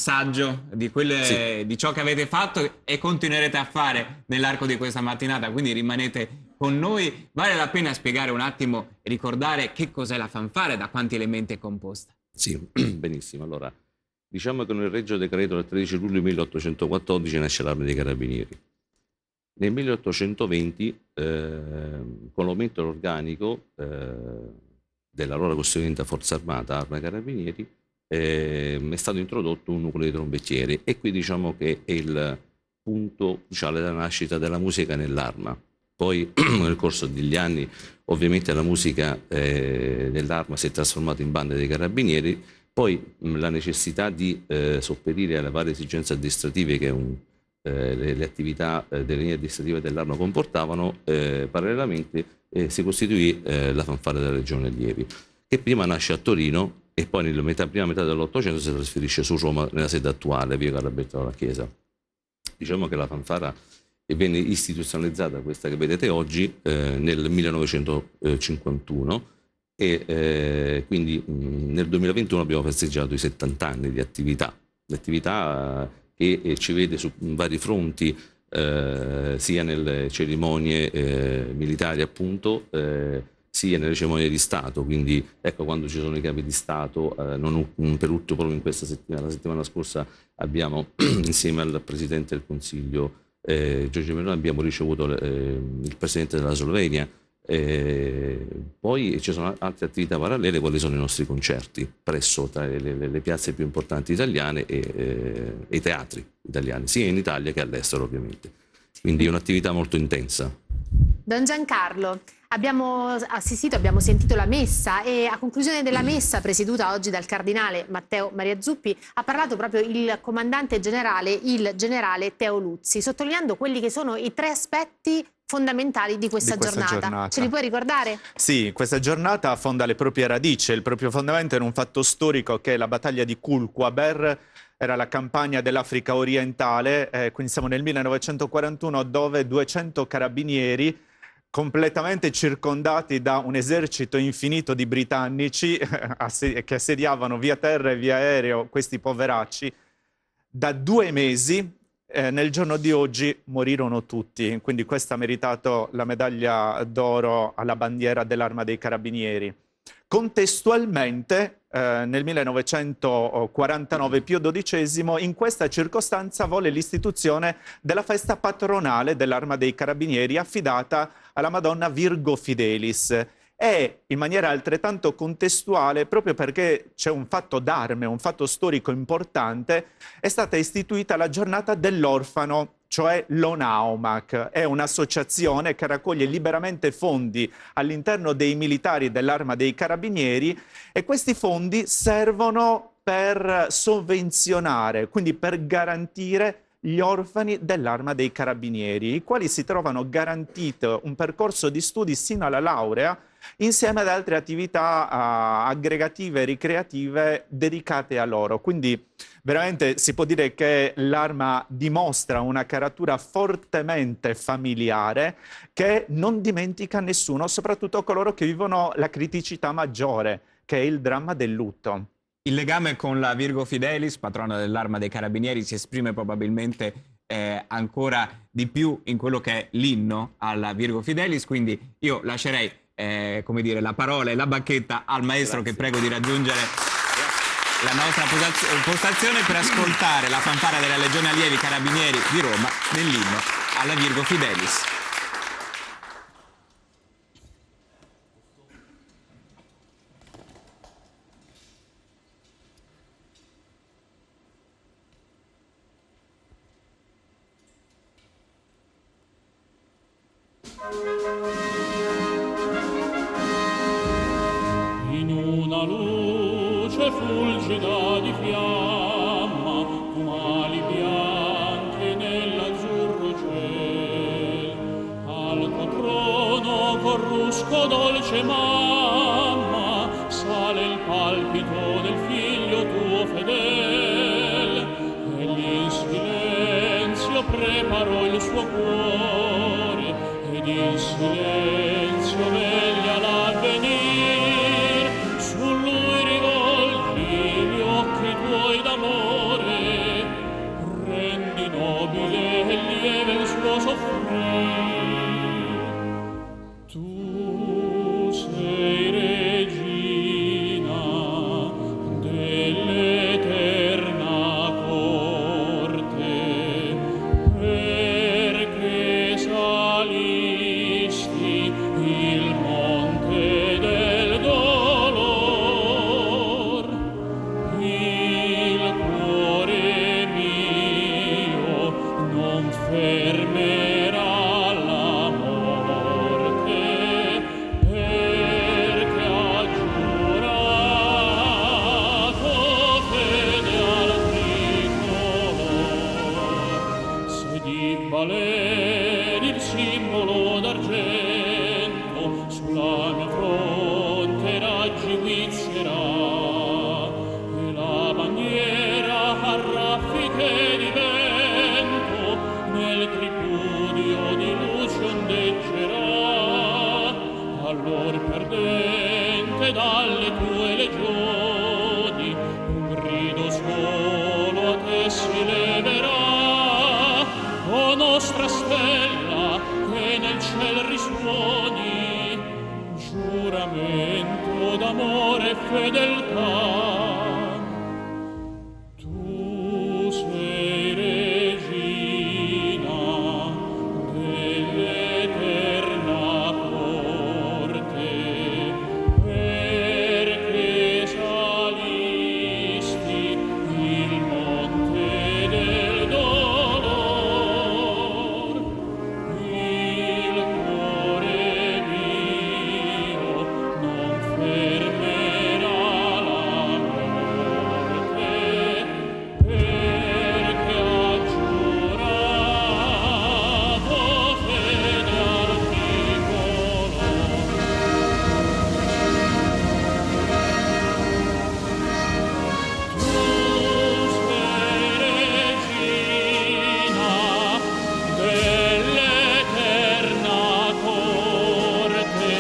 assaggio di, di ciò che avete fatto e continuerete a fare nell'arco di questa mattinata, quindi rimanete con noi. Vale la pena spiegare un attimo e ricordare che cos'è la fanfara e da quanti elementi è composta? Sì, benissimo. Allora, diciamo che nel Regio Decreto del 13 luglio 1814 nasce l'Arma dei Carabinieri. Nel 1820, con l'aumento dell'organico dell'allora costituente Forza Armata, Arma Carabinieri, è stato introdotto un nucleo di trombettieri, e qui diciamo che è il punto cruciale della nascita della musica nell'Arma. Poi nel corso degli anni ovviamente la musica dell'Arma si è trasformata in bande dei Carabinieri, poi la necessità di sopperire alle varie esigenze addestrative che le attività delle linee addestrative dell'Arma comportavano, parallelamente si costituì la fanfara della Legione Allievi, che prima nasce a Torino e poi nella prima metà dell'Ottocento si trasferisce su Roma nella sede attuale, via Carabetta della Chiesa. Diciamo che la fanfara venne istituzionalizzata, questa che vedete oggi, nel 1951 e quindi nel 2021 abbiamo festeggiato i 70 anni di attività. L'attività che ci vede su vari fronti, sia nelle cerimonie militari appunto, sia nelle cerimonie di Stato, quindi ecco, quando ci sono i capi di Stato, per ultimo proprio in questa settimana, la settimana scorsa abbiamo insieme al Presidente del Consiglio Giorgio Meloni abbiamo ricevuto il Presidente della Slovenia, poi ci sono altre attività parallele, quali sono i nostri concerti presso tra le piazze più importanti italiane e i teatri italiani, sia in Italia che all'estero ovviamente, quindi è un'attività molto intensa. Don Giancarlo, abbiamo assistito, abbiamo sentito la messa e a conclusione della messa presieduta oggi dal cardinale Matteo Maria Zuppi ha parlato proprio il comandante generale, il generale Teo Luzzi, sottolineando quelli che sono i 3 aspetti fondamentali di questa giornata. Ce li puoi ricordare? Sì, questa giornata affonda le proprie radici, il proprio fondamento in un fatto storico che è la battaglia di Kulquaber. Era la campagna dell'Africa orientale, quindi siamo nel 1941, dove 200 carabinieri completamente circondati da un esercito infinito di britannici che assediavano via terra e via aereo questi poveracci, da 2 mesi, nel giorno di oggi morirono tutti. Quindi questo ha meritato la medaglia d'oro alla bandiera dell'Arma dei Carabinieri. Contestualmente, nel 1949 Pio XII in questa circostanza volle l'istituzione della festa patronale dell'Arma dei Carabinieri affidata alla Madonna Virgo Fidelis, e in maniera altrettanto contestuale, proprio perché c'è un fatto d'arme, un fatto storico importante, è stata istituita la giornata dell'orfano, cioè l'ONAOMAC. È un'associazione che raccoglie liberamente fondi all'interno dei militari dell'Arma dei Carabinieri, e questi fondi servono per sovvenzionare, quindi per garantire gli orfani dell'Arma dei Carabinieri, i quali si trovano garantito un percorso di studi sino alla laurea, insieme ad altre attività aggregative e ricreative dedicate a loro. Quindi veramente si può dire che l'Arma dimostra una caratura fortemente familiare che non dimentica nessuno, soprattutto coloro che vivono la criticità maggiore, che è il dramma del lutto. Il legame con la Virgo Fidelis, patrona dell'Arma dei Carabinieri, si esprime probabilmente ancora di più in quello che è l'inno alla Virgo Fidelis, quindi io lascerei come dire, la parola e la bacchetta al maestro. Grazie. Che prego di raggiungere la nostra postazione per ascoltare la fanfara della Legione Allievi Carabinieri di Roma nell'inno alla Virgo Fidelis. In una luce fulgida di fiamma, come ali bianche nell'azzurro ciel, al tuo trono corrusco dolce mamma, sale il palpito del figlio tuo fedel, egli in silenzio preparò il suo cuore, ed in silenzio veglia l'avvenir, su lui rivolti gli occhi tuoi d'amore, baleni il simbolo d'argento sulla mia fronte raggi guizzerà e la bandiera a raffiche di vento nel tripudio di luce ondeggerà allor perdente dalle tue legioni un grido solo a te si leverà o nostra stella che nel ciel risuoni giuramento d'amore e fedeltà tu sei regina dell'eterna corte perché salisti il monte del dolor il cuore mio non fermerà la morte perché ha giurato fede al tricolore. Tu sei regina dell'eterna corte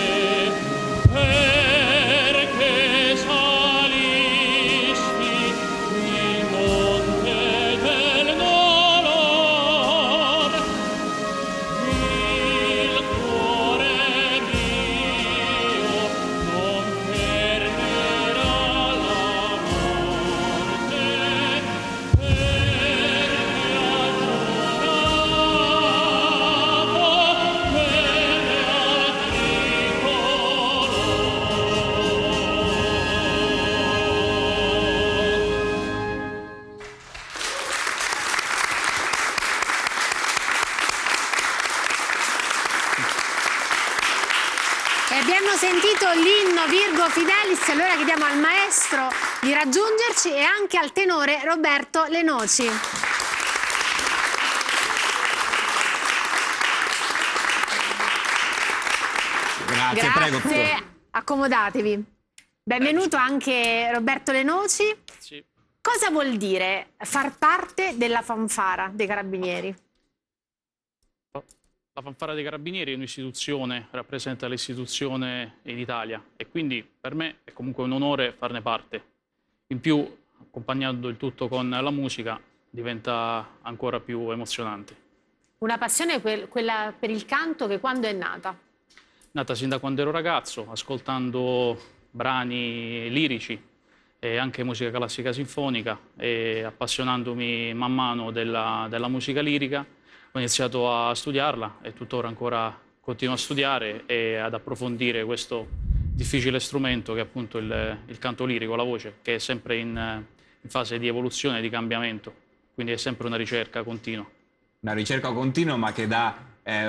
perché salisti il monte del dolor il cuore mio non fermerà la morte perché ha giurato fede al tricolore. E abbiamo sentito l'inno Virgo Fidelis, allora chiediamo al maestro di raggiungerci e anche al tenore Roberto Lenoci. Grazie, prego. Grazie, accomodatevi. Benvenuto anche Roberto Lenoci. Sì. Cosa vuol dire far parte della fanfara dei Carabinieri? La fanfara dei Carabinieri è un'istituzione, rappresenta l'istituzione in Italia e quindi per me è comunque un onore farne parte. In più, accompagnando il tutto con la musica, diventa ancora più emozionante. Una passione quella per il canto che quando è nata? Nata sin da quando ero ragazzo, ascoltando brani lirici e anche musica classica sinfonica e appassionandomi man mano della musica lirica, ho iniziato a studiarla e tuttora ancora continuo a studiare e ad approfondire questo difficile strumento che è appunto il canto lirico, la voce, che è sempre in fase di evoluzione e di cambiamento, quindi è sempre una ricerca continua. Una ricerca continua ma che dà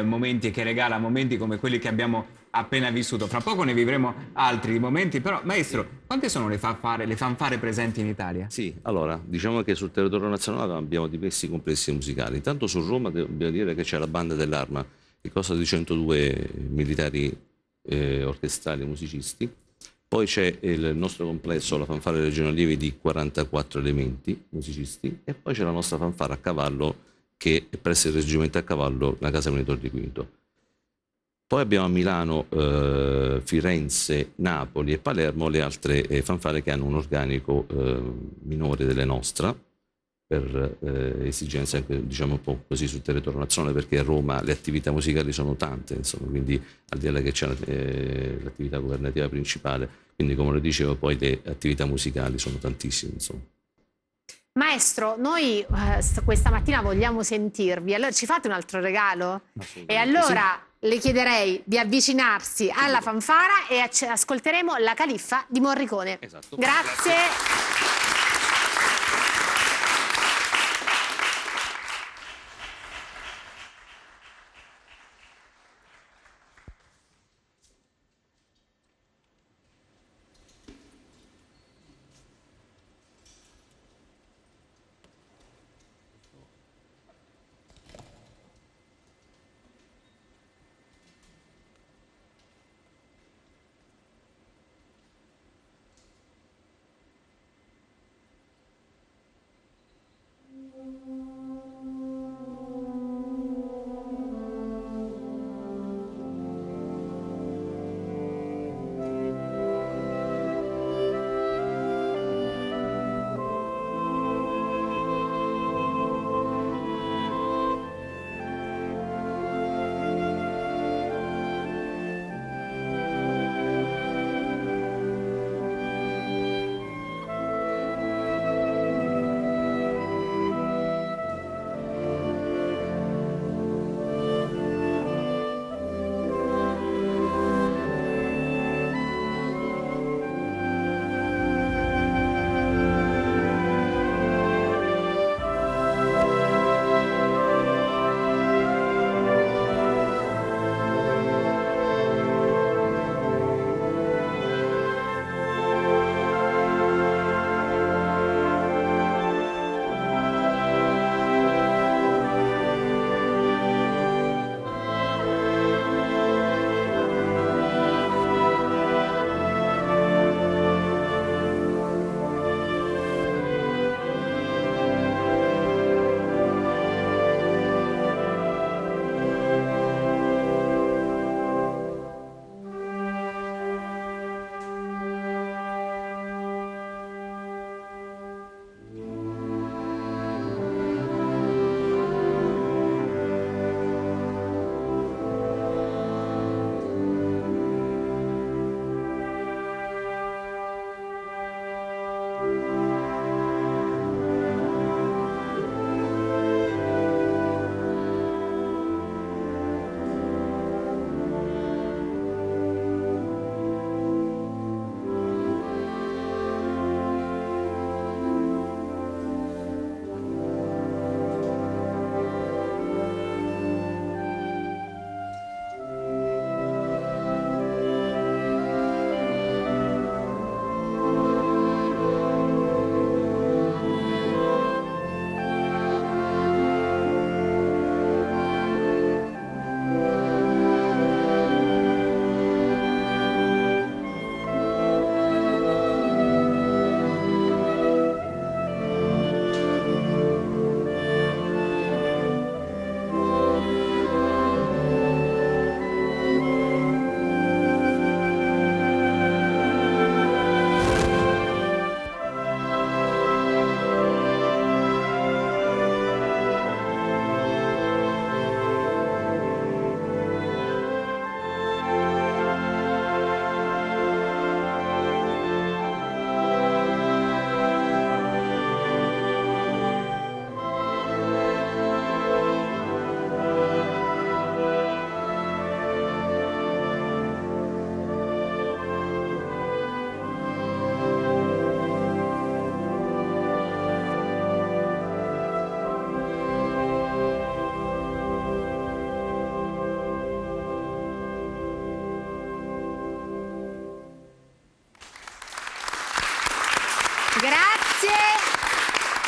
momenti, che regala momenti come quelli che abbiamo appena vissuto. Fra poco ne vivremo altri momenti, però maestro, quante sono le fanfare presenti in Italia? Sì, allora, diciamo che sul territorio nazionale abbiamo diversi complessi musicali. Intanto su Roma dobbiamo dire che c'è la Banda dell'Arma, che consta di 102 militari orchestrali e musicisti. Poi c'è il nostro complesso, la fanfara Legione Allievi, di 44 elementi musicisti. E poi c'è la nostra fanfara a cavallo, che è presso il reggimento a cavallo, la Casa Militare di Quinto. Poi abbiamo a Milano, Firenze, Napoli e Palermo le altre fanfare che hanno un organico minore delle nostre, per esigenze anche, diciamo, un po' così sul territorio nazionale, perché a Roma le attività musicali sono tante, insomma, quindi al di là che c'è l'attività governativa principale, quindi come lo dicevo poi le attività musicali sono tantissime, insomma. Maestro, noi questa mattina vogliamo sentirvi, allora ci fate un altro regalo? E allora le chiederei di avvicinarsi alla fanfara e ascolteremo La Califfa di Morricone. Esatto. Grazie.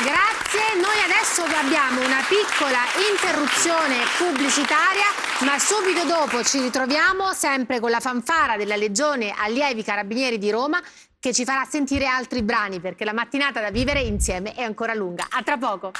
Grazie, noi adesso abbiamo una piccola interruzione pubblicitaria, ma subito dopo ci ritroviamo sempre con la fanfara della Legione Allievi Carabinieri di Roma, che ci farà sentire altri brani, perché la mattinata da vivere insieme è ancora lunga. A tra poco!